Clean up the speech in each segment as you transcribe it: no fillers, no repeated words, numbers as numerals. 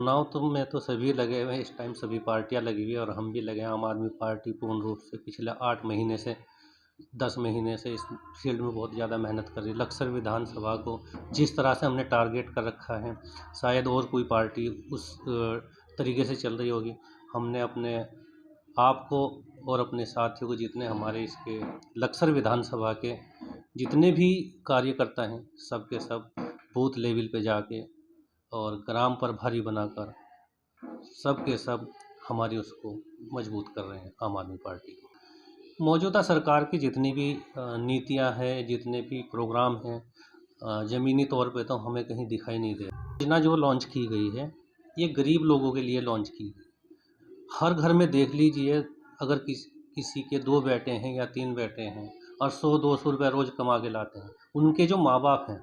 चुनाव तो में तो सभी लगे हुए हैं, इस टाइम सभी पार्टियाँ लगी हुई है और हम भी लगे हैं। आम आदमी पार्टी पूर्ण रूप से पिछले 8 महीने से 10 महीने से इस फील्ड में बहुत ज़्यादा मेहनत कर रही है। लक्सर विधानसभा को जिस तरह से हमने टारगेट कर रखा है, शायद और कोई पार्टी उस तरीके से चल रही होगी। हमने अपने आप को और अपने साथियों को, जितने हमारे इसके लक्सर विधानसभा के जितने भी कार्यकर्ता हैं, सब के सब बूथ लेवल पे जाके और ग्राम प्रभारी बनाकर सब के सब हमारी उसको मजबूत कर रहे हैं, आम आदमी पार्टी को। मौजूदा सरकार की जितनी भी नीतियां हैं, जितने भी प्रोग्राम हैं, ज़मीनी तौर पे तो हमें कहीं दिखाई नहीं दे रहा। योजना जो लॉन्च की गई है, ये गरीब लोगों के लिए लॉन्च की गई। हर घर में देख लीजिए, अगर किसी के 2 बेटे हैं या 3 बेटे हैं और 100-200 रुपये रोज़ कमा के लाते हैं, उनके जो माँ-बाप हैं,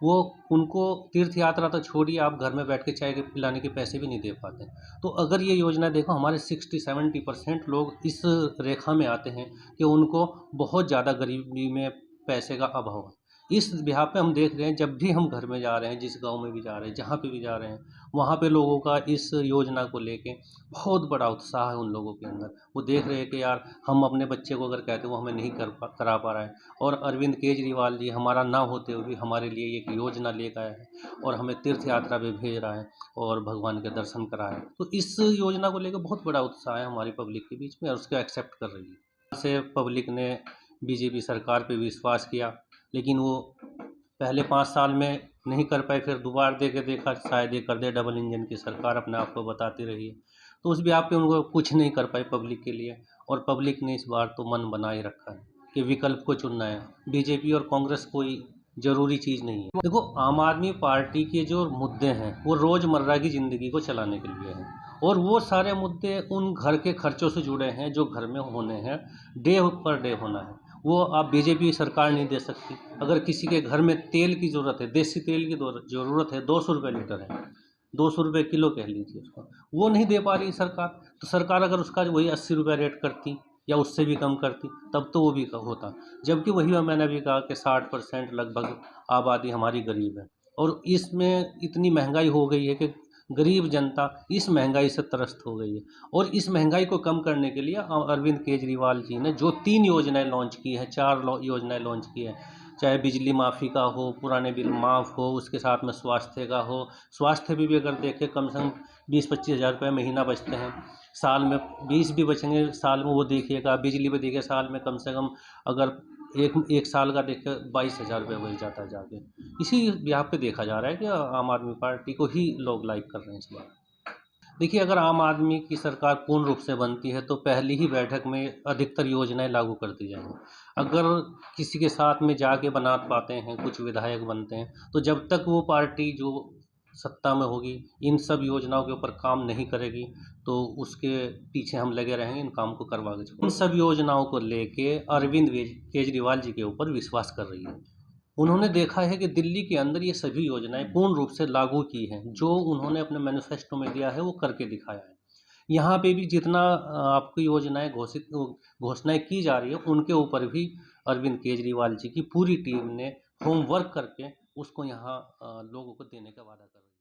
वो उनको तीर्थ यात्रा तो छोड़िए, आप घर में बैठ के चाय के पिलाने के पैसे भी नहीं दे पाते। तो अगर ये योजना देखो, हमारे 60-70% लोग इस रेखा में आते हैं कि उनको बहुत ज़्यादा गरीबी में पैसे का अभाव है। इस बिहाफ़ पे हम देख रहे हैं, जब भी हम घर में जा रहे हैं, जिस गाँव में भी जा रहे हैं, जहाँ पे भी जा रहे हैं, वहाँ पे लोगों का इस योजना को लेके बहुत बड़ा उत्साह है उन लोगों के अंदर। वो देख रहे हैं कि यार, हम अपने बच्चे को अगर कहते हैं, वो हमें नहीं करा पा रहा है, और अरविंद केजरीवाल जी हमारा ना होते हुए भी हमारे लिए एक योजना लेकर आया है और हमें तीर्थ यात्रा पे भेज रहा है और भगवान के दर्शन करा है। तो इस योजना को लेकर बहुत बड़ा उत्साह है हमारी पब्लिक के बीच में और उसको एक्सेप्ट कर रही है। से पब्लिक ने बीजेपी सरकार पे विश्वास किया, लेकिन वो पहले 5 साल में नहीं कर पाए, फिर दोबारा दे के देखा शायद ये कर दे, डबल इंजन की सरकार अपने आप को बताती रही है। तो उस बिहाफ़ पे उनको कुछ नहीं कर पाई पब्लिक के लिए, और पब्लिक ने इस बार तो मन बना ही रखा है कि विकल्प को चुनना है। बीजेपी और कांग्रेस कोई ज़रूरी चीज़ नहीं है। देखो, आम आदमी पार्टी के जो मुद्दे हैं, वो रोज़मर्रा की ज़िंदगी को चलाने के लिए हैं, और वो सारे मुद्दे उन घर के खर्चों से जुड़े हैं जो घर में होने हैं, डे पर डे होना है। वो आप बीजेपी सरकार नहीं दे सकती। अगर किसी के घर में तेल की ज़रूरत है, देसी तेल की ज़रूरत है, 200 रुपये लीटर है, 200 रुपये किलो कह लीजिए उसको, वो नहीं दे पा रही सरकार। तो सरकार अगर उसका वही 80 रुपये रेट करती या उससे भी कम करती, तब तो वो भी होता। जबकि वही मैंने अभी कहा कि 60% लगभग आबादी हमारी गरीब है, और इसमें इतनी महंगाई हो गई है कि गरीब जनता इस महंगाई से त्रस्त हो गई है। और इस महंगाई को कम करने के लिए अरविंद केजरीवाल जी ने जो 3 योजनाएं लॉन्च की है, 4 योजनाएं लॉन्च की है, चाहे बिजली माफ़ी का हो, पुराने बिल माफ़ हो, उसके साथ में स्वास्थ्य का हो। स्वास्थ्य भी अगर देखें, कम से कम 20-25 हज़ार रुपये महीना बचते हैं, साल में 20 भी बचेंगे साल में, वो देखिएगा। बिजली पे देखिए, साल में कम से कम अगर एक साल का देखें 22,000 रुपये बच जाता है जाके। इसी यहाँ पे देखा जा रहा है कि आम आदमी पार्टी को ही लोग लाइक कर रहे हैं इस बार। देखिए, अगर आम आदमी की सरकार पूर्ण रूप से बनती है तो पहली ही बैठक में अधिकतर योजनाएं लागू कर दी जाएंगी। अगर किसी के साथ में जाके बना पाते हैं, कुछ विधायक बनते हैं, तो जब तक वो पार्टी जो सत्ता में होगी, इन सब योजनाओं के ऊपर काम नहीं करेगी, तो उसके पीछे हम लगे रहेंगे, इन काम को करवा के छोड़ेंगे। इन सब योजनाओं को लेके अरविंद केजरीवाल जी के ऊपर विश्वास कर रही है। उन्होंने देखा है कि दिल्ली के अंदर ये सभी योजनाएं पूर्ण रूप से लागू की हैं, जो उन्होंने अपने मैनिफेस्टो में दिया है वो करके दिखाया है। यहाँ पे भी जितना आपको योजनाएं घोषणाएं की जा रही है, उनके ऊपर भी अरविंद केजरीवाल जी की पूरी टीम ने होमवर्क करके उसको यहाँ लोगों को देने का वादा कर रही है।